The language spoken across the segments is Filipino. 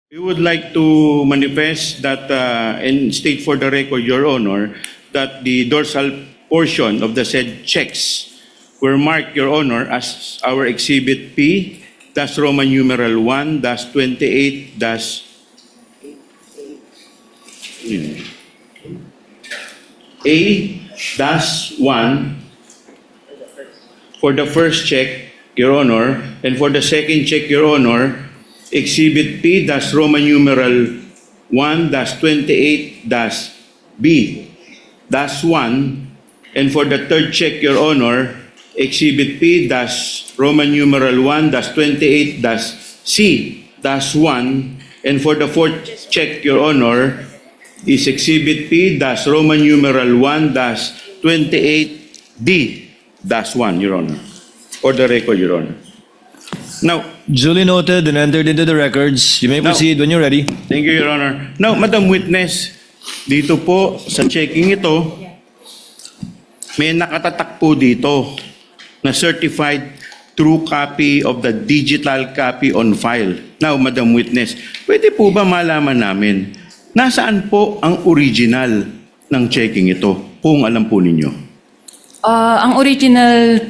We would like to manifest that and state for the record, Your Honor, that the dorsal portion of the said checks were marked, Your Honor, as our Exhibit P, that's Roman numeral 1, that's 28, that's A-1 for the first check, Your Honor, and for the second check, Your Honor, Exhibit P, that's Roman numeral 1, that's 28, that's B, that's 1. And for the third check, Your Honor, Exhibit P, that's Roman numeral 1, that's 28, that's C, that's 1. And for the fourth check, Your Honor, is Exhibit P, that's Roman numeral 1, that's 28, D, that's 1, Your Honor. For the record, Your Honor. Now, Duly noted and entered into the records. You may Now- proceed when you're ready. thank you, Your Honor. Now, Madam Witness, dito po sa checking ito, may nakatatak po dito na certified true copy of the digital copy on file. Now, Madam Witness, pwede po ba malaman namin nasaan po ang original ng checking ito kung alam po ninyo? Ang original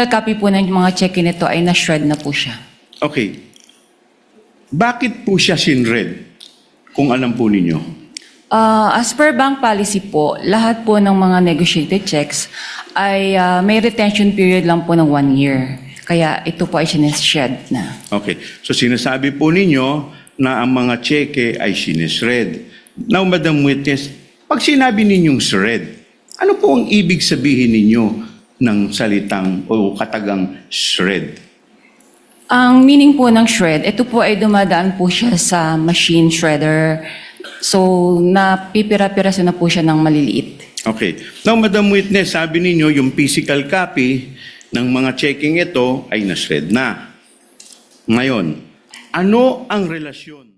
copy po ng mga check-in nito ay na-shred na po siya. Okay. Bakit po siya sinred kung alam po ninyo? As per bank policy po, lahat po ng mga negotiated checks ay may retention period lang po ng 1 year. Kaya ito po ay shred na. Okay. So sinasabi po ninyo na ang mga cheque ay sinisred. Now, Madam Witness, pag sinabi ninyong shred, ano po ang ibig sabihin ninyo ng salitang o katagang shred? Ang meaning po ng shred, ito po ay dumadaan po siya sa machine shredder. So, napipira-piraso na po siya ng maliliit. Okay. Now, Madam Witness, sabi ninyo yung physical copy ng mga checking ito ay na-shred na. Ngayon, ano ang relasyon